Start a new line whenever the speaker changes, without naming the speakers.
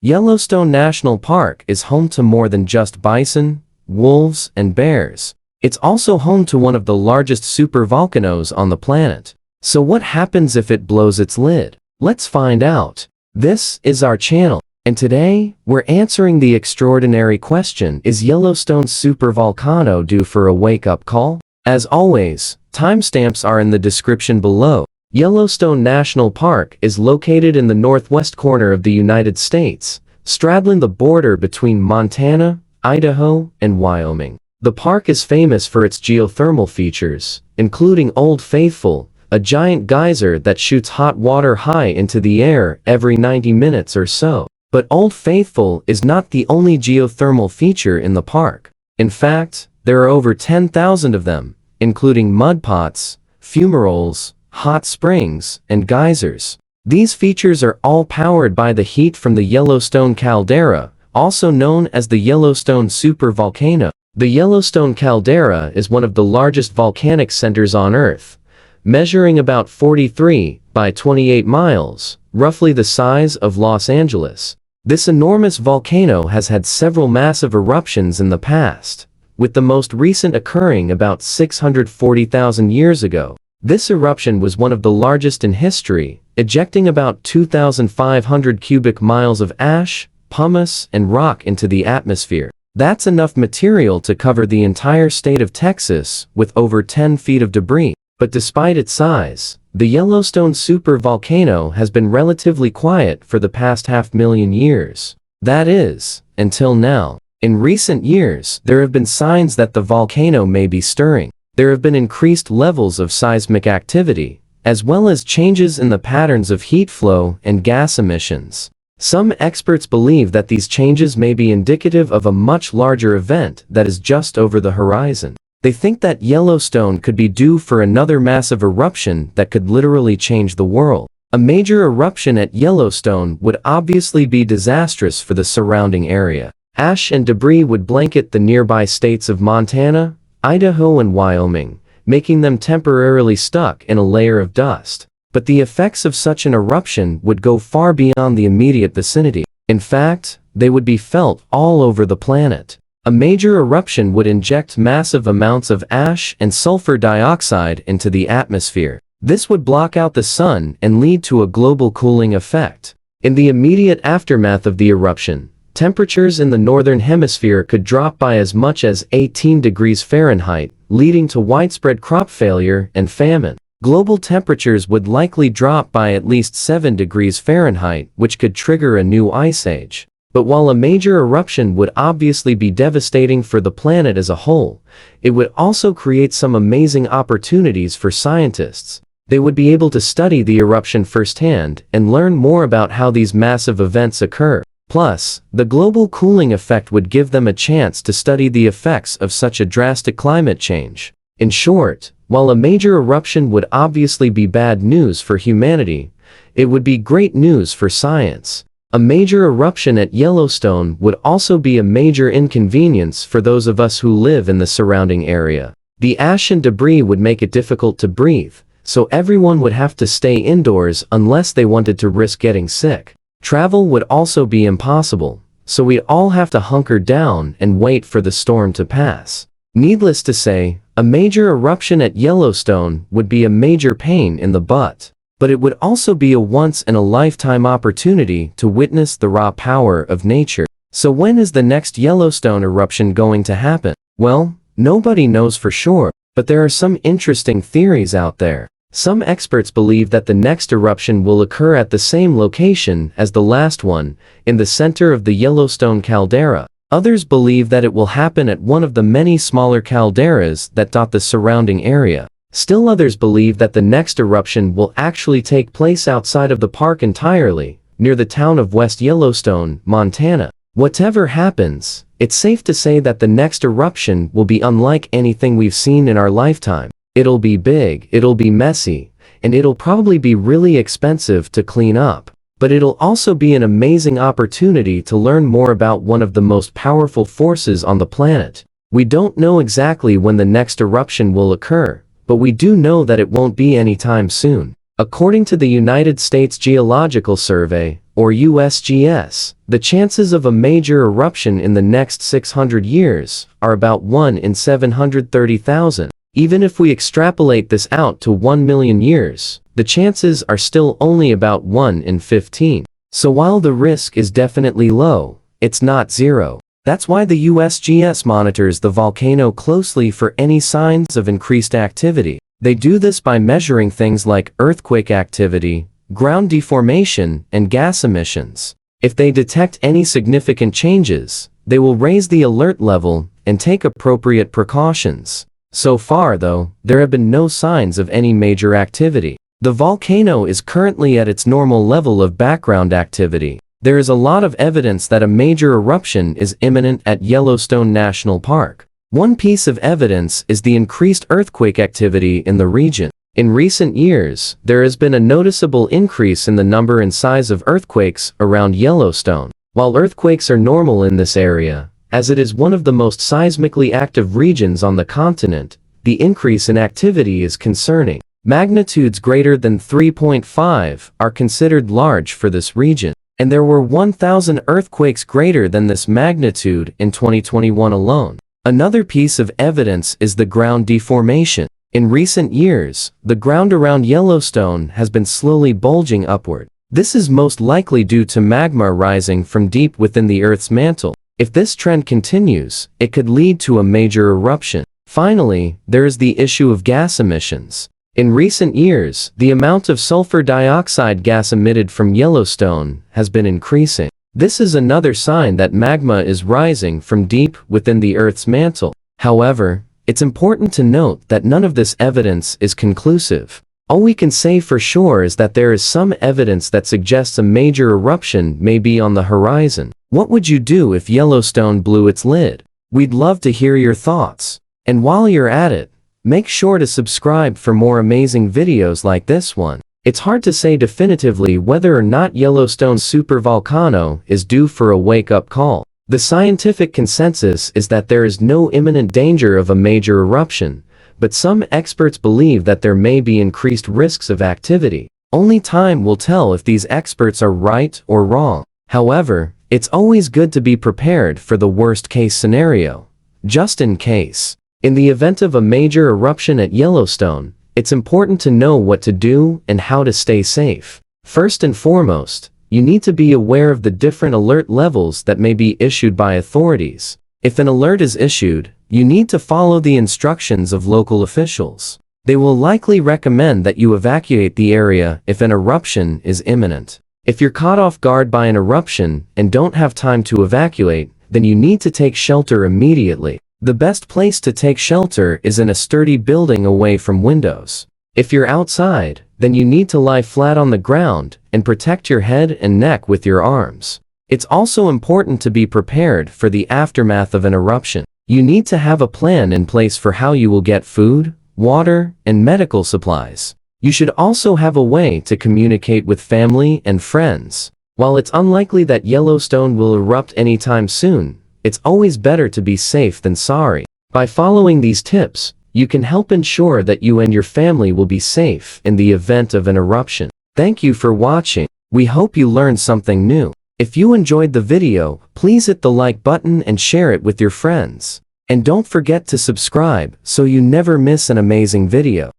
Yellowstone National Park is home to more than just bison, wolves, and bears. It's also home to one of the largest supervolcanoes on the planet. So what happens if it blows its lid? Let's find out. This is our channel, and today, we're answering the extraordinary question: is Yellowstone's supervolcano due for a wake-up call? As always, timestamps are in the description below. Yellowstone National Park is located in the northwest corner of the United States, straddling the border between Montana, Idaho, and Wyoming. The park is famous for its geothermal features, including Old Faithful, a giant geyser that shoots hot water high into the air every 90 minutes or so. But Old Faithful is not the only geothermal feature in the park. In fact, there are over 10,000 of them, including mud pots, fumaroles, hot springs, and geysers. These features are all powered by the heat from the Yellowstone Caldera, also known as the Yellowstone Supervolcano. The Yellowstone Caldera is one of the largest volcanic centers on Earth, measuring about 43 by 28 miles, roughly the size of Los Angeles. This enormous volcano has had several massive eruptions in the past, with the most recent occurring about 640,000 years ago. This eruption was one of the largest in history, ejecting about 2,500 cubic miles of ash, pumice, and rock into the atmosphere. That's enough material to cover the entire state of Texas with over 10 feet of debris. But despite its size, the Yellowstone supervolcano has been relatively quiet for the past 500,000 years. That is, until now. In recent years, there have been signs that the volcano may be stirring. There have been increased levels of seismic activity, as well as changes in the patterns of heat flow and gas emissions. Some experts believe that these changes may be indicative of a much larger event that is just over the horizon. They think that Yellowstone could be due for another massive eruption that could literally change the world. A major eruption at Yellowstone would obviously be disastrous for the surrounding area. Ash and debris would blanket the nearby states of Montana, Idaho, and Wyoming, making them temporarily stuck in a layer of dust. But the effects of such an eruption would go far beyond the immediate vicinity. In fact, they would be felt all over the planet. A major eruption would inject massive amounts of ash and sulfur dioxide into the atmosphere. This would block out the sun and lead to a global cooling effect. In the immediate aftermath of the eruption, temperatures in the northern hemisphere could drop by as much as 18 degrees Fahrenheit, leading to widespread crop failure and famine. Global temperatures would likely drop by at least 7 degrees Fahrenheit, which could trigger a new ice age. But while a major eruption would obviously be devastating for the planet as a whole, it would also create some amazing opportunities for scientists. They would be able to study the eruption firsthand and learn more about how these massive events occur. Plus, the global cooling effect would give them a chance to study the effects of such a drastic climate change. In short, while a major eruption would obviously be bad news for humanity, it would be great news for science. A major eruption at Yellowstone would also be a major inconvenience for those of us who live in the surrounding area. The ash and debris would make it difficult to breathe, so everyone would have to stay indoors unless they wanted to risk getting sick. Travel would also be impossible, so we'd all have to hunker down and wait for the storm to pass. Needless to say, a major eruption at Yellowstone would be a major pain in the butt. But it would also be a once-in-a-lifetime opportunity to witness the raw power of nature. So when is the next Yellowstone eruption going to happen? Well, nobody knows for sure, but there are some interesting theories out there. Some experts believe that the next eruption will occur at the same location as the last one, in the center of the Yellowstone caldera. Others believe that it will happen at one of the many smaller calderas that dot the surrounding area. Still others believe that the next eruption will actually take place outside of the park entirely, near the town of West Yellowstone, Montana. Whatever happens, it's safe to say that the next eruption will be unlike anything we've seen in our lifetime. It'll be big, it'll be messy, and it'll probably be really expensive to clean up. But it'll also be an amazing opportunity to learn more about one of the most powerful forces on the planet. We don't know exactly when the next eruption will occur, but we do know that it won't be anytime soon. According to the United States Geological Survey, or USGS, the chances of a major eruption in the next 600 years are about 1 in 730,000. Even if we extrapolate this out to 1 million years, the chances are still only about 1 in 15. So while the risk is definitely low, it's not zero. That's why the USGS monitors the volcano closely for any signs of increased activity. They do this by measuring things like earthquake activity, ground deformation, and gas emissions. If they detect any significant changes, they will raise the alert level and take appropriate precautions. So far, though, there have been no signs of any major activity. The volcano is currently at its normal level of background activity. There is a lot of evidence that a major eruption is imminent at Yellowstone National Park. One piece of evidence is the increased earthquake activity in the region. In recent years, there has been a noticeable increase in the number and size of earthquakes around Yellowstone. While earthquakes are normal in this area, as it is one of the most seismically active regions on the continent, the increase in activity is concerning. Magnitudes greater than 3.5 are considered large for this region, and there were 1,000 earthquakes greater than this magnitude in 2021 alone. Another piece of evidence is the ground deformation. In recent years, the ground around Yellowstone has been slowly bulging upward. This is most likely due to magma rising from deep within the Earth's mantle. If this trend continues, it could lead to a major eruption. Finally, there is the issue of gas emissions. In recent years, the amount of sulfur dioxide gas emitted from Yellowstone has been increasing. This is another sign that magma is rising from deep within the Earth's mantle. However, it's important to note that none of this evidence is conclusive. All we can say for sure is that there is some evidence that suggests a major eruption may be on the horizon. What would you do if Yellowstone blew its lid? We'd love to hear your thoughts. And while you're at it, make sure to subscribe for more amazing videos like this one. It's hard to say definitively whether or not Yellowstone's supervolcano is due for a wake-up call. The scientific consensus is that there is no imminent danger of a major eruption, but some experts believe that there may be increased risks of activity. Only time will tell if these experts are right or wrong. However, it's always good to be prepared for the worst-case scenario, just in case. In the event of a major eruption at Yellowstone, it's important to know what to do and how to stay safe. First and foremost, you need to be aware of the different alert levels that may be issued by authorities. If an alert is issued, you need to follow the instructions of local officials. They will likely recommend that you evacuate the area if an eruption is imminent. If you're caught off guard by an eruption and don't have time to evacuate, then you need to take shelter immediately. The best place to take shelter is in a sturdy building away from windows. If you're outside, then you need to lie flat on the ground and protect your head and neck with your arms. It's also important to be prepared for the aftermath of an eruption. You need to have a plan in place for how you will get food, water, and medical supplies. You should also have a way to communicate with family and friends. While it's unlikely that Yellowstone will erupt anytime soon, it's always better to be safe than sorry. By following these tips, you can help ensure that you and your family will be safe in the event of an eruption. Thank you for watching. We hope you learned something new. If you enjoyed the video, please hit the like button and share it with your friends. And don't forget to subscribe so you never miss an amazing video.